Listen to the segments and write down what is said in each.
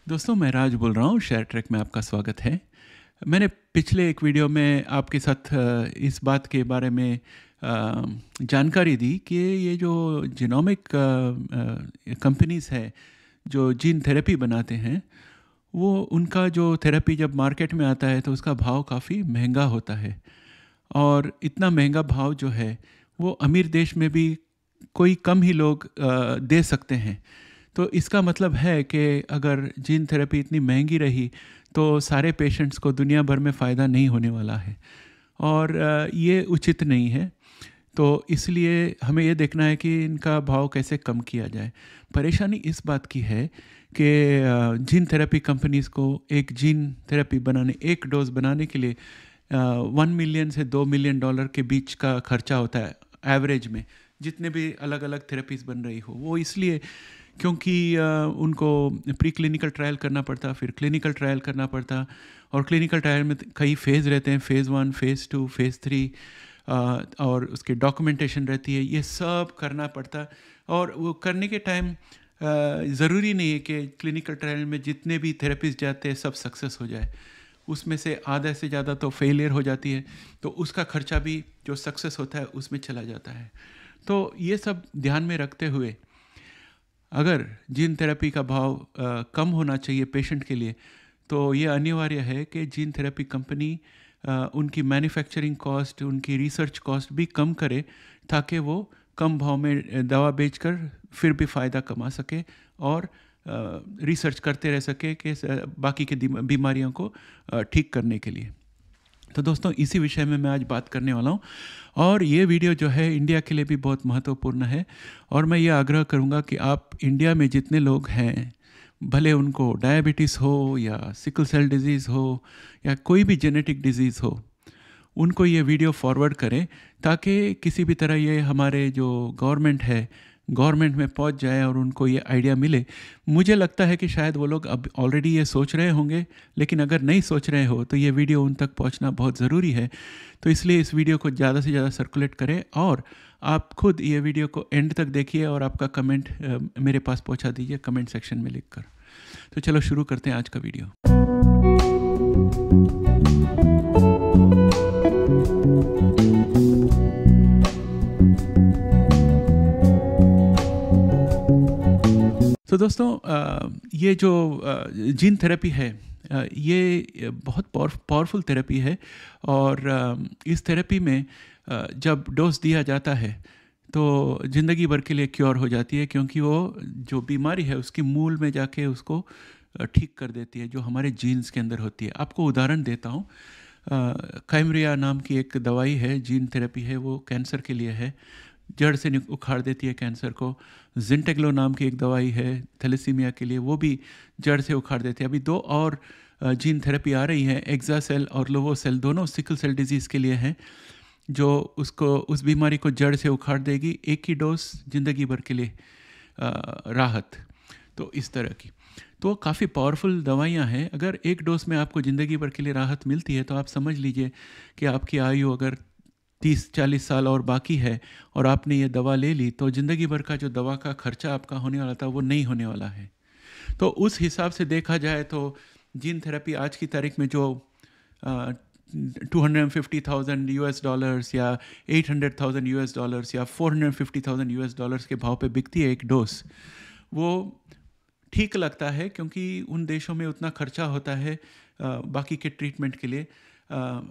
दोस्तों, मैं राज बोल रहा हूँ। शेयर ट्रैक में आपका स्वागत है। मैंने पिछले एक वीडियो में आपके साथ इस बात के बारे में जानकारी दी कि ये जो जीनोमिक कंपनीज़ है जो जीन थेरेपी बनाते हैं, वो उनका जो थेरेपी जब मार्केट में आता है तो उसका भाव काफ़ी महंगा होता है। और इतना महंगा भाव जो है वो अमीर देश में भी कोई कम ही लोग दे सकते हैं। तो इसका मतलब है कि अगर जीन थेरेपी इतनी महंगी रही तो सारे पेशेंट्स को दुनिया भर में फ़ायदा नहीं होने वाला है और ये उचित नहीं है। तो इसलिए हमें ये देखना है कि इनका भाव कैसे कम किया जाए। परेशानी इस बात की है कि जीन थेरेपी कंपनीज़ को एक जीन थेरेपी बनाने, एक डोज बनाने के लिए 1 मिलियन से 2 मिलियन डॉलर के बीच का खर्चा होता है एवरेज में, जितने भी अलग अलग थेरेपीज़ बन रही हो। वो इसलिए क्योंकि उनको प्री क्लिनिकल ट्रायल करना पड़ता, फिर क्लिनिकल ट्रायल करना पड़ता, और क्लिनिकल ट्रायल में कई फेज़ रहते हैं, फ़ेज़ 1, फ़ेज़ 2, फ़ेज़ 3, और उसकी डॉक्यूमेंटेशन रहती है। ये सब करना पड़ता, और वो करने के टाइम ज़रूरी नहीं है कि क्लिनिकल ट्रायल में जितने भी थेरेपिस्ट जाते हैं सब सक्सेस हो जाए। उसमें से आधा से ज़्यादा तो फेलियर हो जाती है, तो उसका खर्चा भी जो सक्सेस होता है उसमें चला जाता है। तो ये सब ध्यान में रखते हुए अगर जीन थेरेपी का भाव कम होना चाहिए पेशेंट के लिए, तो ये अनिवार्य है कि जीन थेरेपी कंपनी उनकी मैन्युफैक्चरिंग कॉस्ट, उनकी रिसर्च कॉस्ट भी कम करे, ताकि वो कम भाव में दवा बेचकर फिर भी फ़ायदा कमा सके और रिसर्च करते रह सके कि बाकी की बीमारियों को ठीक करने के लिए। तो दोस्तों, इसी विषय में मैं आज बात करने वाला हूँ, और ये वीडियो जो है इंडिया के लिए भी बहुत महत्वपूर्ण है। और मैं ये आग्रह करूँगा कि आप इंडिया में जितने लोग हैं, भले उनको डायबिटीज़ हो या सिकल सेल डिज़ीज़ हो या कोई भी जेनेटिक डिज़ीज़ हो, उनको ये वीडियो फॉरवर्ड करें, ताकि किसी भी तरह ये हमारे जो गवर्नमेंट में पहुंच जाए और उनको ये आइडिया मिले। मुझे लगता है कि शायद वो लोग अब ऑलरेडी ये सोच रहे होंगे, लेकिन अगर नहीं सोच रहे हो तो ये वीडियो उन तक पहुंचना बहुत ज़रूरी है। तो इसलिए इस वीडियो को ज़्यादा से ज़्यादा सर्कुलेट करें, और आप खुद ये वीडियो को एंड तक देखिए और आपका कमेंट मेरे पास पहुँचा दीजिए कमेंट सेक्शन में लिख कर। तो चलो शुरू करते हैं आज का वीडियो। तो दोस्तों, ये जो जीन थेरेपी है, ये बहुत पावरफुल थेरेपी है, और इस थेरेपी में जब डोज दिया जाता है तो ज़िंदगी भर के लिए क्योर हो जाती है, क्योंकि वो जो बीमारी है उसकी मूल में जाके उसको ठीक कर देती है, जो हमारे जीन्स के अंदर होती है। आपको उदाहरण देता हूँ। काइमरिया नाम की एक दवाई है, जीन थेरेपी है, वो कैंसर के लिए है, जड़ से उखाड़ देती है कैंसर को। जिंटेग्लो नाम की एक दवाई है थैलेसीमिया के लिए, वो भी जड़ से उखाड़ देती है। अभी 2 और जीन थेरेपी आ रही हैं, एक्सासेल और लोवोसेल, दोनों सिकल सेल डिजीज़ के लिए हैं, जो उस बीमारी को जड़ से उखाड़ देगी। एक ही डोज ज़िंदगी भर के लिए राहत। तो इस तरह की तो काफ़ी पावरफुल दवाइयाँ हैं। अगर एक डोज में आपको ज़िंदगी भर के लिए राहत मिलती है, तो आप समझ लीजिए कि आपकी आयु अगर 30-40 साल और बाकी है और आपने ये दवा ले ली, तो ज़िंदगी भर का जो दवा का खर्चा आपका होने वाला था वो नहीं होने वाला है। तो उस हिसाब से देखा जाए तो जीन थेरेपी आज की तारीख में जो $250,000 या $800,000 या $450,000 के भाव पे बिकती है एक डोज, वो ठीक लगता है, क्योंकि उन देशों में उतना खर्चा होता है बाकी के ट्रीटमेंट के लिए।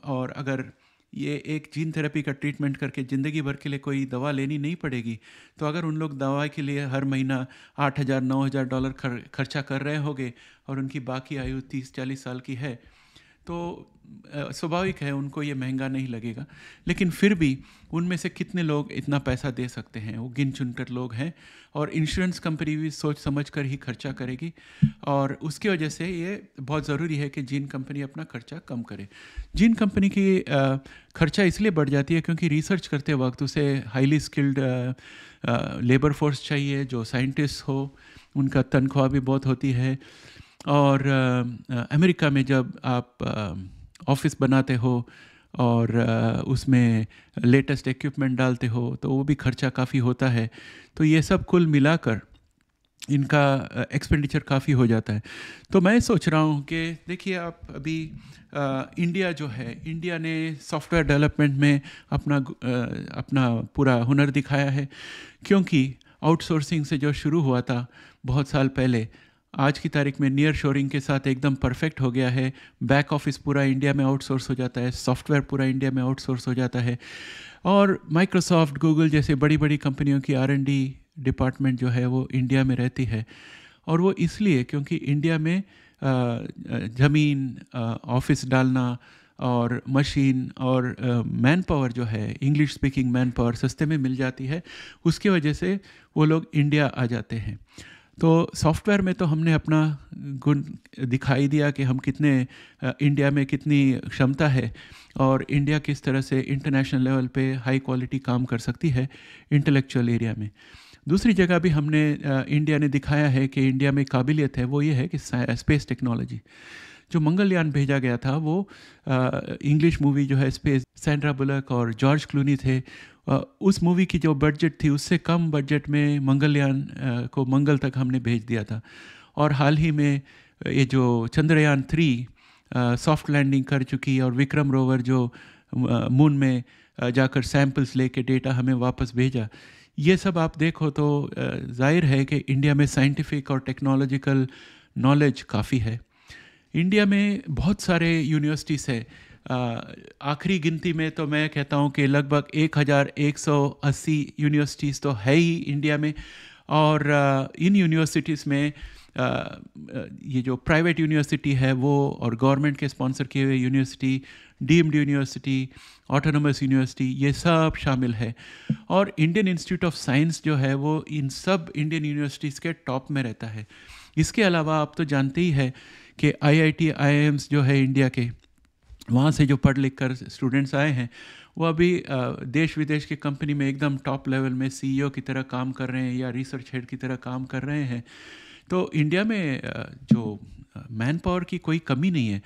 और अगर ये एक जीन थेरेपी का ट्रीटमेंट करके ज़िंदगी भर के लिए कोई दवा लेनी नहीं पड़ेगी, तो अगर उन लोग दवा के लिए हर महीना $8,000-9,000 खर्चा कर रहे होंगे और उनकी बाकी आयु 30-40 साल की है, तो स्वाभाविक है उनको ये महंगा नहीं लगेगा। लेकिन फिर भी उनमें से कितने लोग इतना पैसा दे सकते हैं? वो गिन चुनकर लोग हैं, और इंश्योरेंस कंपनी भी सोच समझ कर ही खर्चा करेगी, और उसकी वजह से ये बहुत ज़रूरी है कि जीन कंपनी अपना खर्चा कम करे। जीन कंपनी की खर्चा इसलिए बढ़ जाती है क्योंकि रिसर्च करते वक्त उसे हाईली स्किल्ड लेबर फोर्स चाहिए, जो साइंटिस्ट हो, उनका तनख्वाह भी बहुत होती है। और अमेरिका में जब आप ऑफिस बनाते हो और उसमें लेटेस्ट इक्विपमेंट डालते हो, तो वो भी खर्चा काफ़ी होता है। तो ये सब कुल मिलाकर इनका एक्सपेंडिचर काफ़ी हो जाता है। तो मैं सोच रहा हूँ कि देखिए आप अभी इंडिया जो है, इंडिया ने सॉफ्टवेयर डेवलपमेंट में अपना पूरा हुनर दिखाया है, क्योंकि आउटसोर्सिंग से जो शुरू हुआ था बहुत साल पहले, आज की तारीख में नियर शोरिंग के साथ एकदम परफेक्ट हो गया है। बैक ऑफिस पूरा इंडिया में आउटसोर्स हो जाता है, सॉफ्टवेयर पूरा इंडिया में आउटसोर्स हो जाता है, और माइक्रोसॉफ्ट, गूगल जैसे बड़ी बड़ी कंपनियों की R&D डिपार्टमेंट जो है वो इंडिया में रहती है। और वो इसलिए क्योंकि इंडिया में ज़मीन, ऑफिस डालना और मशीन और मैन पावर जो है, इंग्लिश स्पीकिंग मैन पावर सस्ते में मिल जाती है, उसकी वजह से वो लोग इंडिया आ जाते हैं। तो सॉफ्टवेयर में तो हमने अपना गुण दिखाई दिया कि हम कितने इंडिया में कितनी क्षमता है, और इंडिया किस तरह से इंटरनेशनल लेवल पे हाई क्वालिटी काम कर सकती है इंटेलेक्चुअल एरिया में। दूसरी जगह भी हमने इंडिया ने दिखाया है कि इंडिया में काबिलियत है, वो ये है कि स्पेस टेक्नोलॉजी। जो मंगलयान भेजा गया था वो इंग्लिश मूवी जो है स्पेस, सैंड्रा बुलक और जॉर्ज क्लूनी थे, उस मूवी की जो बजट थी उससे कम बजट में मंगलयान को मंगल तक हमने भेज दिया था। और हाल ही में ये जो चंद्रयान 3 सॉफ्ट लैंडिंग कर चुकी, और विक्रम रोवर जो मून में जाकर सैंपल्स लेके डेटा हमें वापस भेजा, ये सब आप देखो तो जाहिर है कि इंडिया में साइंटिफिक और टेक्नोलॉजिकल नॉलेज काफ़ी है। इंडिया में बहुत सारे यूनिवर्सिटीज़ है, आखिरी गिनती में तो मैं कहता हूँ कि लगभग 1180 यूनिवर्सिटीज़ तो है ही इंडिया में। और इन यूनिवर्सिटीज़ में ये जो प्राइवेट यूनिवर्सिटी है वो, और गवर्नमेंट के स्पॉन्सर किए हुए university, deemed university, autonomous university, ये सब शामिल है। और इंडियन इंस्टीट्यूट ऑफ साइंस जो है वो इन सब इंडियन यूनिवर्सिटीज़ के टॉप में रहता है। इसके अलावा आप तो जानते ही है कि IIT IIMs जो है इंडिया के, वहाँ से जो पढ़ लिख कर स्टूडेंट्स आए हैं वो अभी देश विदेश की कंपनी में एकदम टॉप लेवल में CEO की तरह काम कर रहे हैं या रिसर्च हेड की तरह काम कर रहे हैं। तो इंडिया में जो मैन पावर की कोई कमी नहीं है।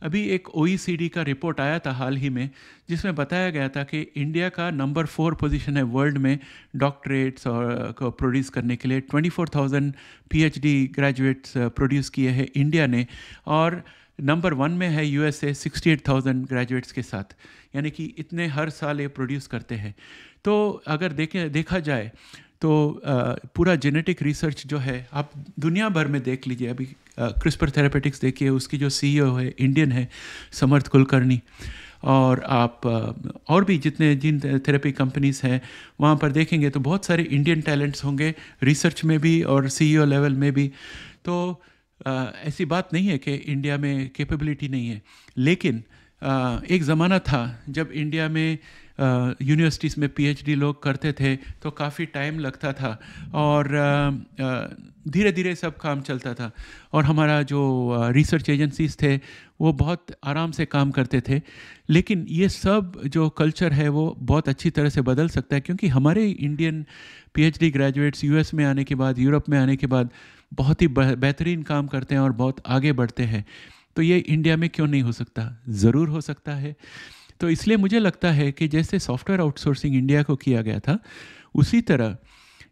अभी एक OECD का रिपोर्ट आया था हाल ही में, जिसमें बताया गया था कि इंडिया का नंबर 4 पोजीशन है वर्ल्ड में डॉक्टरेट्स और को प्रोड्यूस करने के लिए। 24,000 PhD ग्रेजुएट्स प्रोड्यूस किए हैं इंडिया ने, और नंबर 1 में है USA 68,000 ग्रेजुएट्स के साथ, यानी कि इतने हर साल ये प्रोड्यूस करते हैं। तो अगर देखा जाए तो पूरा जेनेटिक रिसर्च जो है आप दुनिया भर में देख लीजिए। अभी क्रिस्पर थेरेपेटिक्स देखिए, उसकी जो CEO है इंडियन है, समर्थ कुलकर्णी। और आप और भी जिन थेरेपी कंपनीज़ हैं वहाँ पर देखेंगे तो बहुत सारे इंडियन टैलेंट्स होंगे, रिसर्च में भी और CEO लेवल में भी। तो ऐसी बात नहीं है कि इंडिया में कैपेबिलिटी नहीं है, लेकिन एक ज़माना था जब इंडिया में यूनिवर्सिटीज़ में PhD लोग करते थे तो काफ़ी टाइम लगता था, और धीरे धीरे सब काम चलता था, और हमारा जो रिसर्च एजेंसीज थे वो बहुत आराम से काम करते थे। लेकिन ये सब जो कल्चर है वो बहुत अच्छी तरह से बदल सकता है, क्योंकि हमारे इंडियन PhD ग्रेजुएट्स US में आने के बाद, यूरोप में आने के बाद बहुत ही बेहतरीन काम करते हैं और बहुत आगे बढ़ते हैं। तो ये इंडिया में क्यों नहीं हो सकता? ज़रूर हो सकता है। तो इसलिए मुझे लगता है कि जैसे सॉफ्टवेयर आउटसोर्सिंग इंडिया को किया गया था, उसी तरह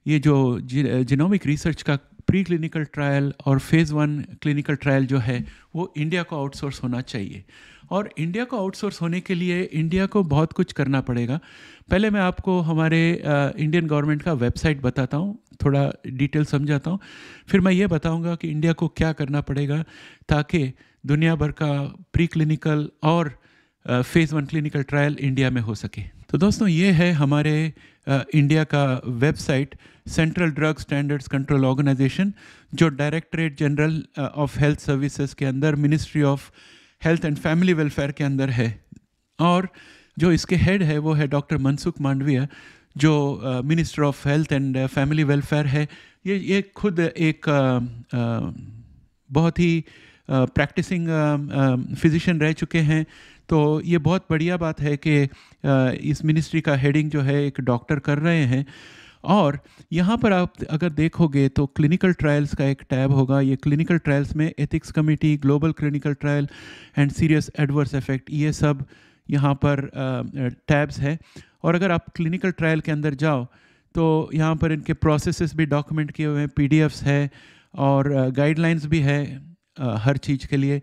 ये जो जीनोमिक रिसर्च का प्री क्लिनिकल ट्रायल और फेज़ 1 क्लिनिकल ट्रायल जो है वो इंडिया को आउटसोर्स होना चाहिए। और इंडिया को आउटसोर्स होने के लिए इंडिया को बहुत कुछ करना पड़ेगा। पहले मैं आपको हमारे इंडियन गवर्नमेंट का वेबसाइट बताता हूँ, थोड़ा डिटेल समझाता हूँ, फिर मैं ये बताऊँगा कि इंडिया को क्या करना पड़ेगा ताकि दुनिया भर का प्री क्लिनिकल और फेज़ 1 क्लिनिकल ट्रायल इंडिया में हो सके। तो दोस्तों, ये है हमारे इंडिया का website, central drug standards control organisation, जो directorate general of health services के अंदर, ministry of health and family welfare के अंदर है। और जो इसके हेड है वो है डॉक्टर मनसुख मांडविया, जो minister of health and family welfare है। ये खुद एक बहुत ही प्रैक्टिसिंग फिजिशियन रह चुके हैं। तो ये बहुत बढ़िया बात है कि इस मिनिस्ट्री का हेडिंग जो है एक डॉक्टर कर रहे हैं। और यहाँ पर आप अगर देखोगे तो क्लिनिकल ट्रायल्स का एक टैब होगा। ये क्लिनिकल ट्रायल्स में ethics committee, global clinical trial and serious adverse effect, ये सब यहाँ पर टैब्स है। और अगर आप क्लिनिकल ट्रायल के अंदर जाओ तो यहाँ पर इनके प्रोसेसेस भी डॉक्यूमेंट किए हुए हैं, पीडीएफ्स है और गाइडलाइंस भी है हर चीज़ के लिए।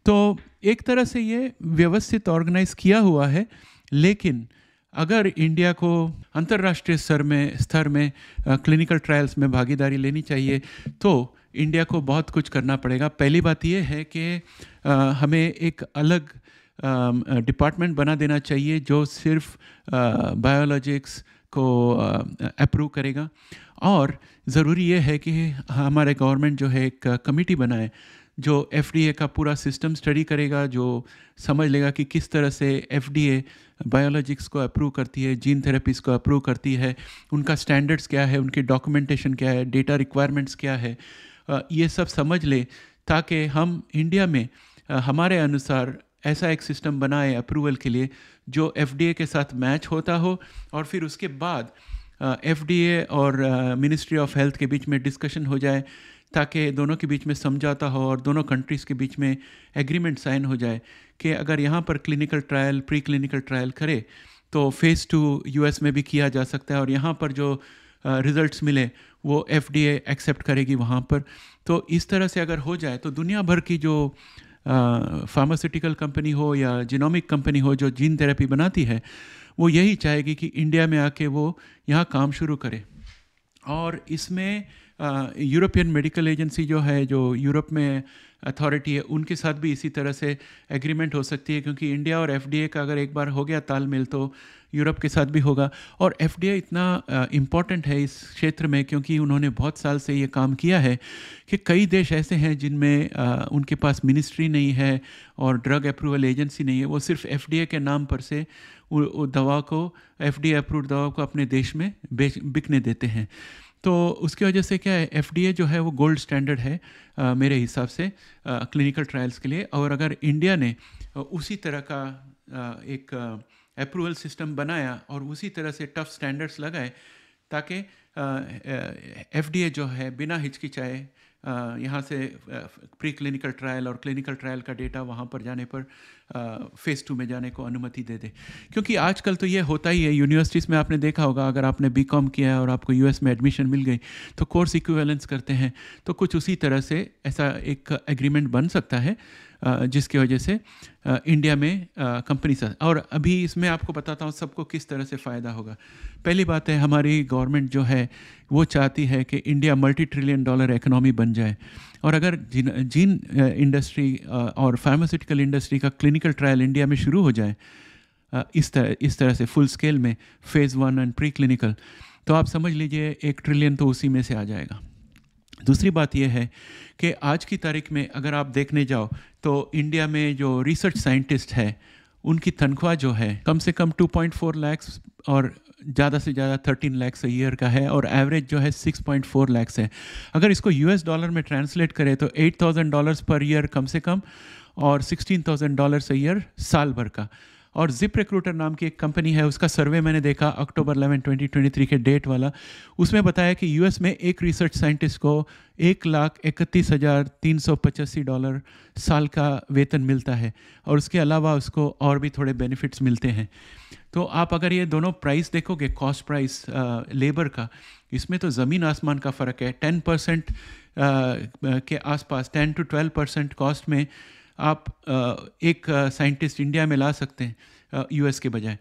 तो एक तरह से ये व्यवस्थित ऑर्गेनाइज किया हुआ है, लेकिन अगर इंडिया को अंतर्राष्ट्रीय स्तर में क्लिनिकल ट्रायल्स में भागीदारी लेनी चाहिए तो इंडिया को बहुत कुछ करना पड़ेगा। पहली बात ये है कि हमें एक अलग डिपार्टमेंट बना देना चाहिए जो सिर्फ बायोलॉजिक्स को अप्रूव करेगा, और ज़रूरी ये है कि हमारे गवर्नमेंट जो है एक कमेटी बनाए जो एफडीए का पूरा सिस्टम स्टडी करेगा, जो समझ लेगा कि किस तरह से एफडीए बायोलॉजिक्स को अप्रूव करती है, जीन थेरेपीज़ को अप्रूव करती है, उनका स्टैंडर्ड्स क्या है, उनकी डॉक्यूमेंटेशन क्या है, डेटा रिक्वायरमेंट्स क्या है, ये सब समझ ले, ताकि हम इंडिया में हमारे अनुसार ऐसा एक सिस्टम बनाए अप्रूवल के लिए जो एफडीए के साथ मैच होता हो, और फिर उसके बाद एफडीए और मिनिस्ट्री ऑफ हेल्थ के बीच में डिस्कशन हो जाए, ताकि दोनों के बीच में समझौता हो और दोनों कंट्रीज़ के बीच में एग्रीमेंट साइन हो जाए कि अगर यहाँ पर clinical trial, pre clinical trial करे तो फ़ेज़ 2 यूएस में भी किया जा सकता है, और यहाँ पर जो रिज़ल्ट्स मिले वो एफडीए एक्सेप्ट करेगी वहाँ पर। तो इस तरह से अगर हो जाए तो दुनिया भर की जो फार्मास्यूटिकल कंपनी हो या जीनोमिक कंपनी हो जो जीन थेरेपी बनाती है, वो यही चाहेगी कि इंडिया में आके वो यहाँ काम शुरू करे। और इसमें यूरोपियन मेडिकल एजेंसी जो है, जो यूरोप में अथॉरिटी है, उनके साथ भी इसी तरह से एग्रीमेंट हो सकती है, क्योंकि इंडिया और एफडीए का अगर एक बार हो गया तालमेल तो यूरोप के साथ भी होगा। और एफडीए इतना इम्पॉर्टेंट है इस क्षेत्र में क्योंकि उन्होंने बहुत साल से ये काम किया है कि कई देश ऐसे हैं जिनमें उनके पास मिनिस्ट्री नहीं है और ड्रग अप्रूवल एजेंसी नहीं है, वो सिर्फ एफडीए के नाम पर से दवा को, एफडीए अप्रूव्ड दवा को अपने देश में बिकने देते हैं। तो उसकी वजह से क्या है, एफडीए जो है वो गोल्ड स्टैंडर्ड है मेरे हिसाब से क्लिनिकल ट्रायल्स के लिए। और अगर इंडिया ने उसी तरह का एक अप्रूवल सिस्टम बनाया और उसी तरह से टफ स्टैंडर्ड्स लगाए, ताकि एफडीए जो है बिना हिचकिचाए यहाँ से प्री क्लिनिकल ट्रायल और क्लिनिकल ट्रायल का डेटा वहाँ पर जाने पर फ़ेज़ 2 में जाने को अनुमति दे दे। क्योंकि आजकल तो ये होता ही है, यूनिवर्सिटीज़ में आपने देखा होगा, अगर आपने बीकॉम किया है और आपको यूएस में एडमिशन मिल गई तो कोर्स इक्विवेलेंस करते हैं, तो कुछ उसी तरह से ऐसा एक एग्रीमेंट बन सकता है जिसकी वजह से इंडिया में कंपनी से। और अभी इसमें आपको बताता हूँ सबको किस तरह से फ़ायदा होगा। पहली बात है, हमारी गवर्नमेंट जो है वो चाहती है कि India multi trillion dollar economy बन जाए, और अगर जीन इंडस्ट्री और फार्मास्यूटिकल इंडस्ट्री का क्लिनिकल ट्रायल इंडिया में शुरू हो जाए इस तरह से फुल स्केल में फ़ेज़ 1 एंड प्री क्लिनिकल, तो आप समझ लीजिए 1 ट्रिलियन तो उसी में से आ जाएगा। दूसरी बात यह है कि आज की तारीख में अगर आप देखने जाओ तो इंडिया में जो रिसर्च साइंटिस्ट है उनकी तनख्वाह जो है कम से कम 2.4 लाख और ज़्यादा से ज़्यादा 13 लाख ईयर का है, और एवरेज जो है 6.4 लाख है। अगर इसको यूएस डॉलर में ट्रांसलेट करें तो $8,000 पर ईयर कम से कम, और $16,000 ईयर साल भर का। और जिप रिक्रूटर नाम की एक कंपनी है, उसका सर्वे मैंने देखा अक्टूबर 11, 2023 के डेट वाला, उसमें बताया कि यूएस में एक रिसर्च साइंटिस्ट को $1,31,385 साल का वेतन मिलता है, और उसके अलावा उसको और भी थोड़े बेनिफिट्स मिलते हैं। तो आप अगर ये दोनों प्राइस देखोगे, कॉस्ट प्राइस लेबर का, इसमें तो ज़मीन आसमान का फ़र्क है। 10% के आसपास 10 to 12% कॉस्ट में आप एक साइंटिस्ट इंडिया में ला सकते हैं यूएस के बजाय।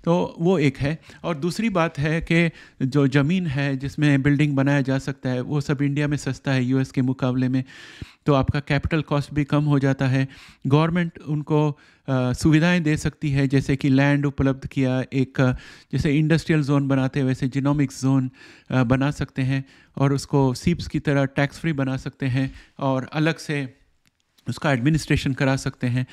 तो वो एक है। और दूसरी बात है कि जो ज़मीन है जिसमें बिल्डिंग बनाया जा सकता है वो सब इंडिया में सस्ता है यूएस के मुकाबले में, तो आपका कैपिटल कॉस्ट भी कम हो जाता है। गवर्नमेंट उनको सुविधाएं दे सकती है, जैसे कि लैंड उपलब्ध किया, एक जैसे इंडस्ट्रियल जोन बनाते हैं वैसे जिनोमिक्स जोन बना सकते हैं, और उसको सीप्स की तरह टैक्स फ्री बना सकते हैं और अलग से उसका एडमिनिस्ट्रेशन करा सकते हैं।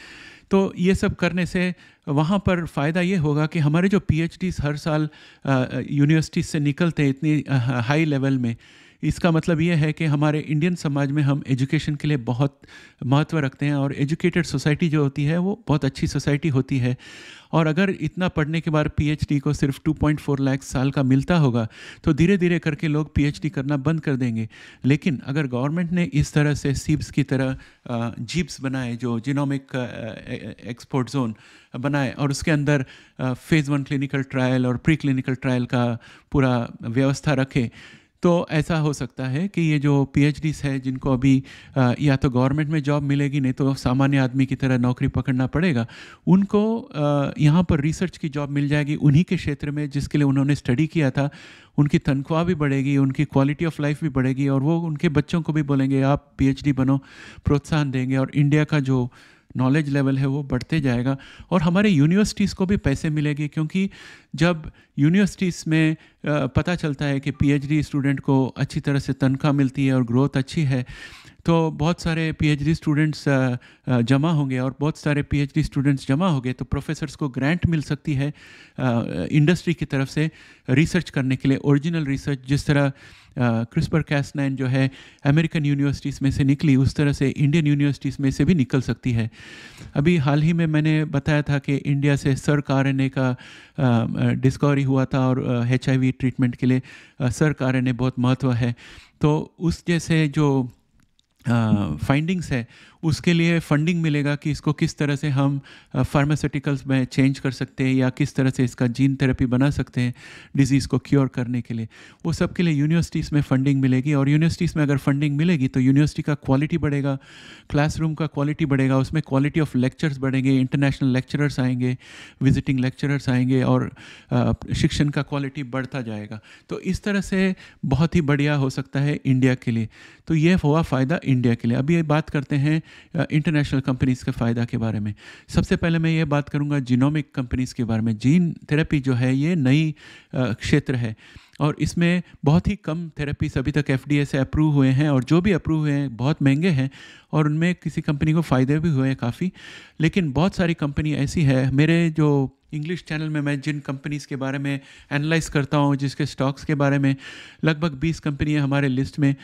तो ये सब करने से वहाँ पर फ़ायदा ये होगा कि हमारे जो पीएचडीज़ हर साल यूनिवर्सिटीज़ से निकलते हैं इतनी हाई लेवल में, इसका मतलब ये है कि हमारे इंडियन समाज में हम एजुकेशन के लिए बहुत महत्व रखते हैं, और एजुकेटेड सोसाइटी जो होती है वो बहुत अच्छी सोसाइटी होती है। और अगर इतना पढ़ने के बाद पीएचडी को सिर्फ 2.4 लाख साल का मिलता होगा तो धीरे धीरे करके लोग पीएचडी करना बंद कर देंगे। लेकिन अगर गवर्नमेंट ने इस तरह से सीब्स की तरह जीप्स बनाए, जो जीनोमिक एक्सपोर्ट जोन बनाए, और उसके अंदर फेज़ 1 क्लिनिकल ट्रायल और प्री क्लिनिकल ट्रायल का पूरा व्यवस्था रखे, तो ऐसा हो सकता है कि ये जो पीएचडीज है जिनको अभी या तो गवर्नमेंट में जॉब मिलेगी, नहीं तो सामान्य आदमी की तरह नौकरी पकड़ना पड़ेगा, उनको यहाँ पर रिसर्च की जॉब मिल जाएगी उन्हीं के क्षेत्र में जिसके लिए उन्होंने स्टडी किया था। उनकी तनख्वाह भी बढ़ेगी, उनकी क्वालिटी ऑफ लाइफ भी बढ़ेगी, और वो उनके बच्चों को भी बोलेंगे आप पीएचडी बनो, प्रोत्साहन देंगे, और इंडिया का जो नॉलेज लेवल है वो बढ़ते जाएगा। और हमारे यूनिवर्सिटीज़ को भी पैसे मिलेंगे, क्योंकि जब यूनिवर्सिटीज़ में पता चलता है कि पीएचडी स्टूडेंट को अच्छी तरह से तनख्वाह मिलती है और ग्रोथ अच्छी है, तो बहुत सारे पीएचडी स्टूडेंट्स जमा होंगे, और बहुत सारे पीएचडी स्टूडेंट्स जमा होंगे तो प्रोफेसर्स को ग्रांट मिल सकती है इंडस्ट्री की तरफ से रिसर्च करने के लिए, ओरिजिनल रिसर्च। जिस तरह CRISPR-Cas9 जो है अमेरिकन यूनिवर्सिटीज़ में से निकली, उस तरह से इंडियन यूनिवर्सिटीज़ में से भी निकल सकती है। अभी हाल ही में मैंने बताया था कि इंडिया से सर्क RNA का डिस्कवरी हुआ था, और HIV ट्रीटमेंट के लिए सर्क RNA बहुत महत्व है। तो उस जैसे जो फाइंडिंग्स है उसके लिए फंडिंग मिलेगा कि इसको किस तरह से हम फार्मास्यूटिकल्स में चेंज कर सकते हैं, या किस तरह से इसका जीन थेरेपी बना सकते हैं डिजीज़ को क्योर करने के लिए। वो सब के लिए यूनिवर्सिटीज़ में फंडिंग मिलेगी, और यूनिवर्सिटीज़ में अगर फंडिंग मिलेगी तो यूनिवर्सिटी का क्वालिटी बढ़ेगा, क्लासरूम का क्वालिटी बढ़ेगा, उसमें क्वालिटी ऑफ लेक्चर्स बढ़ेंगे, इंटरनेशनल लेक्चरर्स आएंगे, विजिटिंग लेक्चरर्स आएंगे, और शिक्षण का क्वालिटी बढ़ता जाएगा। तो इस तरह से बहुत ही बढ़िया हो सकता है इंडिया के लिए। तो ये हुआ फ़ायदा इंडिया के लिए। अभी ये बात करते हैं इंटरनेशनल कंपनीज़ के फ़ायदा के बारे में। सबसे पहले मैं ये बात करूँगा जीनोमिक कंपनीज़ के बारे में। जीन थेरेपी जो है ये नई क्षेत्र है, और इसमें बहुत ही कम थेरेपीज अभी तक FDA से अप्रूव हुए हैं, और जो भी अप्रूव हुए हैं बहुत महंगे हैं, और उनमें किसी कंपनी को फ़ायदे भी हुए हैं काफ़ी। लेकिन बहुत सारी कंपनी ऐसी है, मेरे जो इंग्लिश चैनल में मैं जिन कंपनीज़ के बारे में एनालाइज करता हूँ, जिसके स्टॉक्स के बारे में लगभग 20 कंपनी है हमारे लिस्ट में,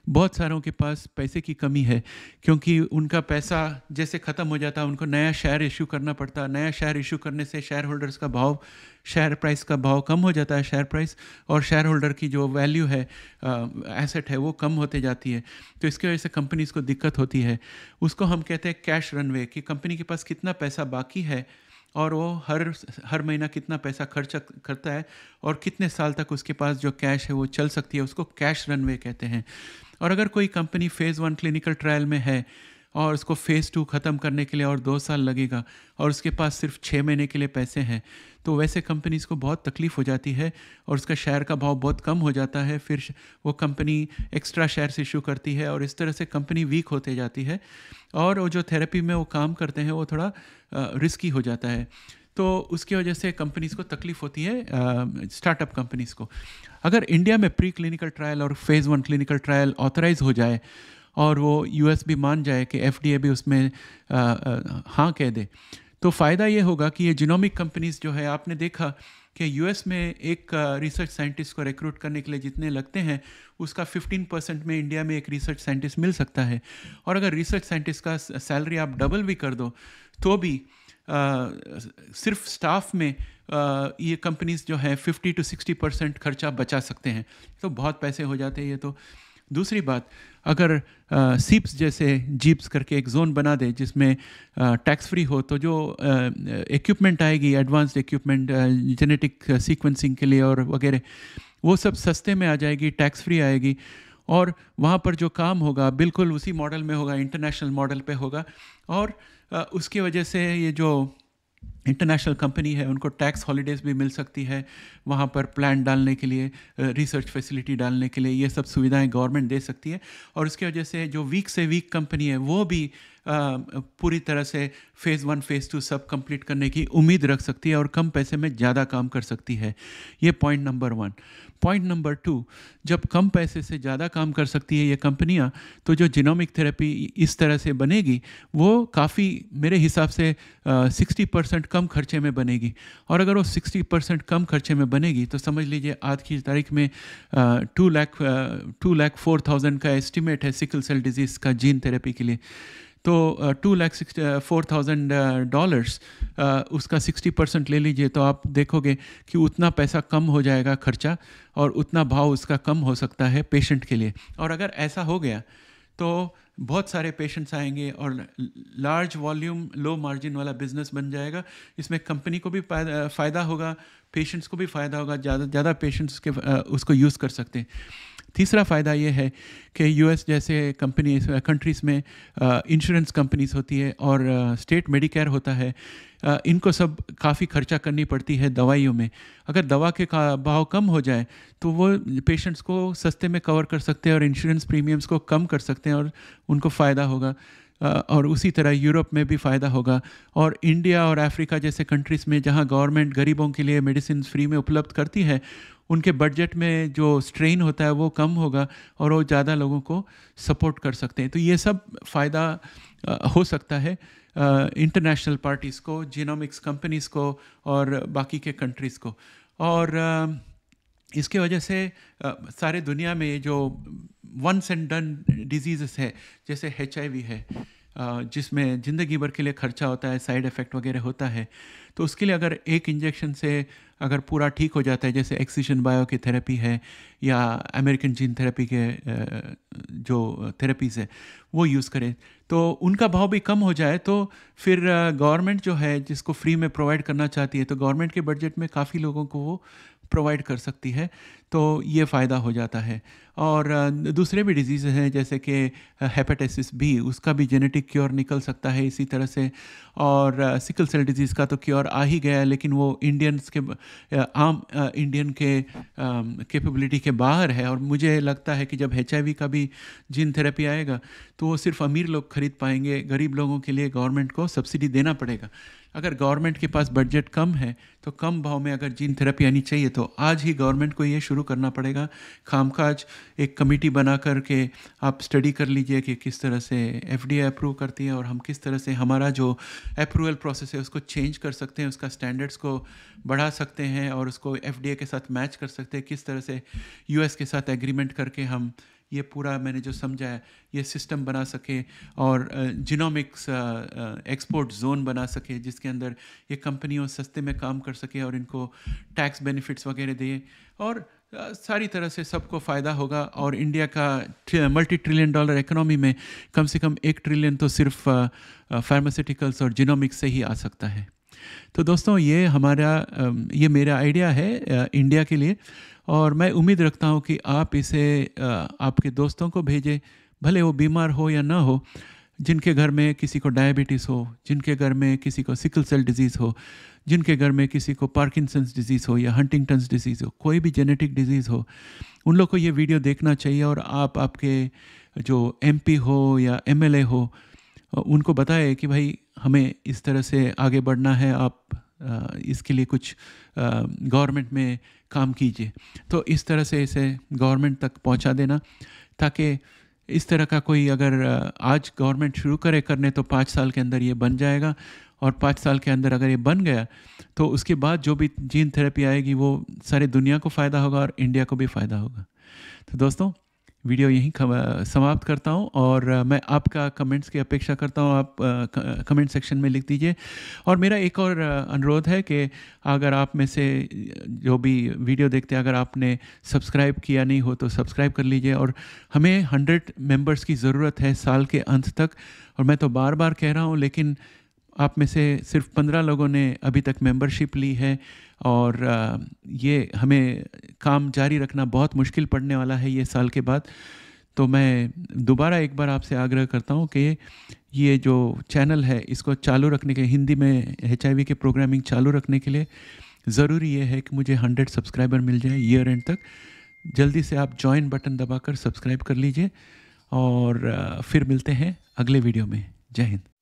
बहुत सारों के पास पैसे की कमी है, क्योंकि उनका पैसा जैसे ख़त्म हो जाता है उनको नया शेयर इशू करना पड़ता है। नया शेयर इशू करने से शेयर होल्डर्स का भाव, शेयर प्राइस का भाव कम हो जाता है, शेयर प्राइस, और शेयर होल्डर की जो वैल्यू है, एसेट है, वो कम होते जाती है। तो इसकी वजह से कंपनीज़ को दिक्कत होती है। उसको हम कहते हैं कैश रनवे, कि कंपनी के पास कितना पैसा बाकी है और वो हर महीना कितना पैसा खर्च करता है, और कितने साल तक उसके पास जो कैश है वो चल सकती है, उसको कैश रनवे कहते हैं। और अगर कोई कंपनी फेज़ 1 क्लिनिकल ट्रायल में है और उसको फेज़ 2 ख़त्म करने के लिए और 2 साल लगेगा, और उसके पास सिर्फ 6 महीने के लिए पैसे हैं, तो वैसे कंपनीज़ को बहुत तकलीफ़ हो जाती है, और उसका शेयर का भाव बहुत कम हो जाता है। फिर वो कंपनी एक्स्ट्रा शेयर्स इशू करती है, और इस तरह से कंपनी वीक होते जाती है, और वो जो थेरेपी में वो काम करते हैं वो थोड़ा रिस्की हो जाता है। तो उसकी वजह से कंपनीज़ को तकलीफ़ होती है, स्टार्टअप कंपनीज़ को। अगर इंडिया में प्री क्लिनिकल ट्रायल और फेज़ 1 क्लिनिकल ट्रायल ऑथराइज हो जाए, और वो US भी मान जाए कि FDA भी उसमें हाँ कह दे, तो फ़ायदा ये होगा कि ये जीनोमिक कंपनीज़ जो है, आपने देखा कि US में एक रिसर्च साइंटिस्ट को रिक्रूट करने के लिए जितने लगते हैं उसका 15% में इंडिया में एक रिसर्च साइंटिस्ट मिल सकता है। और अगर रिसर्च साइंटिस्ट का सैलरी आप डबल भी कर दो तो भी सिर्फ स्टाफ में ये कंपनीज़ जो है 50 to 60% खर्चा बचा सकते हैं। तो बहुत पैसे हो जाते हैं ये तो। दूसरी बात, अगर सीप्स जैसे जीप्स करके एक जोन बना दे जिसमें टैक्स फ्री हो, तो जो इक्विपमेंट आएगी, एडवांस्ड इक्विपमेंट जेनेटिक सीक्वेंसिंग के लिए और वगैरह, वो सब सस्ते में आ जाएगी, टैक्स फ्री आएगी, और वहाँ पर जो काम होगा बिल्कुल उसी मॉडल में होगा, इंटरनेशनल मॉडल पे होगा। और उसकी वजह से ये जो इंटरनेशनल कंपनी है उनको टैक्स हॉलीडेज़ भी मिल सकती है, वहाँ पर प्लान डालने के लिए, रिसर्च फैसिलिटी डालने के लिए, ये सब सुविधाएं गवर्नमेंट दे सकती है। और उसकी वजह से जो वीक से वीक कंपनी है वो भी पूरी तरह से फेज़ 1 फेज़ 2 सब कंप्लीट करने की उम्मीद रख सकती है, और कम पैसे में ज़्यादा काम कर सकती है। ये पॉइंट नंबर 1। पॉइंट नंबर 2, जब कम पैसे से ज़्यादा काम कर सकती है ये कंपनियां, तो जो जीनोमिक थेरेपी इस तरह से बनेगी वो काफ़ी मेरे हिसाब से 60% कम खर्चे में बनेगी। और अगर वो 60% कम खर्चे में बनेगी तो समझ लीजिए आज की तारीख में 2,04,000 का एस्टिमेट है सिकल सेल डिजीज़ का जीन थेरेपी के लिए। तो $2,04,000 उसका 60% ले लीजिए तो आप देखोगे कि उतना पैसा कम हो जाएगा खर्चा, और उतना भाव उसका कम हो सकता है पेशेंट के लिए। और अगर ऐसा हो गया तो बहुत सारे पेशेंट्स आएंगे और लार्ज वॉल्यूम लो मार्जिन वाला बिजनेस बन जाएगा। इसमें कंपनी को भी फ़ायदा होगा, पेशेंट्स को भी फ़ायदा होगा, ज़्यादा पेशेंट्स के उसको यूज़ कर सकते हैं। तीसरा फ़ायदा ये है कि यूएस जैसे कंट्रीज़ में इंश्योरेंस कंपनीज होती है और स्टेट मेडिकेयर होता है, इनको सब काफ़ी खर्चा करनी पड़ती है दवाइयों में। अगर दवा के भाव कम हो जाए तो वो पेशेंट्स को सस्ते में कवर कर सकते हैं और इंश्योरेंस प्रीमियम्स को कम कर सकते हैं और उनको फ़ायदा होगा। और उसी तरह यूरोप में भी फ़ायदा होगा। और इंडिया और अफ्रीका जैसे कंट्रीज़ में जहाँ गवर्नमेंट गरीबों के लिए मेडिसिन फ्री में उपलब्ध करती है, उनके बजट में जो स्ट्रेन होता है वो कम होगा और वो ज़्यादा लोगों को सपोर्ट कर सकते हैं। तो ये सब फ़ायदा हो सकता है इंटरनेशनल पार्टीज़ को, जीनोमिक्स कंपनीज़ को और बाकी के कंट्रीज़ को। और इसके वजह से सारे दुनिया में जो वंस एंड डन डिजीज़ है जैसे HIV है, जिसमें ज़िंदगी भर के लिए खर्चा होता है, साइड इफ़ेक्ट वगैरह होता है, तो उसके लिए अगर एक इंजेक्शन से अगर पूरा ठीक हो जाता है, जैसे एक्सिशन बायो की थेरेपी है या अमेरिकन जीन थेरेपी के जो थेरेपीज़ है वो यूज़ करें, तो उनका भाव भी कम हो जाए तो फिर गवर्नमेंट जो है जिसको फ्री में प्रोवाइड करना चाहती है, तो गवर्नमेंट के बजट में काफ़ी लोगों को वो प्रोवाइड कर सकती है, तो ये फ़ायदा हो जाता है। और दूसरे भी डिजीज़ हैं जैसे कि हेपेटाइटिस बी, उसका भी जेनेटिक क्योर निकल सकता है इसी तरह से। और सिकल सेल डिजीज़ का तो क्योर आ ही गया है, लेकिन वो इंडियंस के आम इंडियन के कैपेबिलिटी के बाहर है। और मुझे लगता है कि जब HIV का भी जीन थेरेपी आएगा तो वो सिर्फ अमीर लोग खरीद पाएंगे, गरीब लोगों के लिए गवर्नमेंट को सब्सिडी देना पड़ेगा। अगर गवर्नमेंट के पास बजट कम है तो कम भाव में अगर जीन थेरेपी आनी चाहिए तो आज ही गवर्नमेंट को ये शुरू करना पड़ेगा। खामखाज एक कमेटी बना कर के आप स्टडी कर लीजिए कि किस तरह से FDA अप्रूव करती है और हम किस तरह से हमारा जो अप्रूवल प्रोसेस है उसको चेंज कर सकते हैं, उसका स्टैंडर्ड्स को बढ़ा सकते हैं और उसको FDA के साथ मैच कर सकते हैं। किस तरह से US के साथ एग्रीमेंट करके हम ये पूरा मैंने जो समझा है ये सिस्टम बना सके और जीनोमिक्स एक्सपोर्ट जोन बना सके, जिसके अंदर ये कंपनियों सस्ते में काम कर सके और इनको टैक्स बेनिफिट्स वगैरह दे, और सारी तरह से सबको फ़ायदा होगा। और इंडिया का $multi trillion इकोनॉमी में कम से कम $1 ट्रिलियन तो सिर्फ फार्मास्यूटिकल्स और जीनोमिक्स से ही आ सकता है। तो दोस्तों ये मेरा आइडिया है इंडिया के लिए, और मैं उम्मीद रखता हूँ कि आप इसे आपके दोस्तों को भेजें, भले वो बीमार हो या ना हो, जिनके घर में किसी को डायबिटीज़ हो, जिनके घर में किसी को सिकल सेल डिजीज़ हो, जिनके घर में किसी को पार्किंसंस डिजीज़ हो या हंटिंगटन्स डिजीज़ हो, कोई भी जेनेटिक डिजीज़ हो, उन लोग को ये वीडियो देखना चाहिए। और आपके जो MP हो या MLA हो, उनको बताए कि भाई हमें इस तरह से आगे बढ़ना है, आप इसके लिए कुछ गवर्नमेंट में काम कीजिए। तो इस तरह से इसे गवर्नमेंट तक पहुंचा देना, ताकि इस तरह का कोई अगर आज गवर्नमेंट शुरू करने तो 5 साल के अंदर ये बन जाएगा, और 5 साल के अंदर अगर ये बन गया तो उसके बाद जो भी जीन थेरेपी आएगी वो सारी दुनिया को फ़ायदा होगा और इंडिया को भी फ़ायदा होगा। तो दोस्तों वीडियो यहीं समाप्त करता हूं, और मैं आपका कमेंट्स की अपेक्षा करता हूं। आप कमेंट सेक्शन में लिख दीजिए। और मेरा एक और अनुरोध है कि अगर आप में से जो भी वीडियो देखते हैं, अगर आपने सब्सक्राइब किया नहीं हो तो सब्सक्राइब कर लीजिए। और हमें 100 मेंबर्स की ज़रूरत है साल के अंत तक, और मैं तो बार बार कह रहा हूं, लेकिन आप में से सिर्फ 15 लोगों ने अभी तक मेंबरशिप ली है, और ये हमें काम जारी रखना बहुत मुश्किल पड़ने वाला है ये साल के बाद। तो मैं दोबारा एक बार आपसे आग्रह करता हूँ कि ये जो चैनल है इसको चालू रखने के, हिंदी में HIV के प्रोग्रामिंग चालू रखने के लिए ज़रूरी ये है कि मुझे 100 सब्सक्राइबर मिल जाए ईयर एंड तक। जल्दी से आप ज्वाइन बटन दबाकर सब्सक्राइब कर लीजिए, और फिर मिलते हैं अगले वीडियो में। जय हिंद।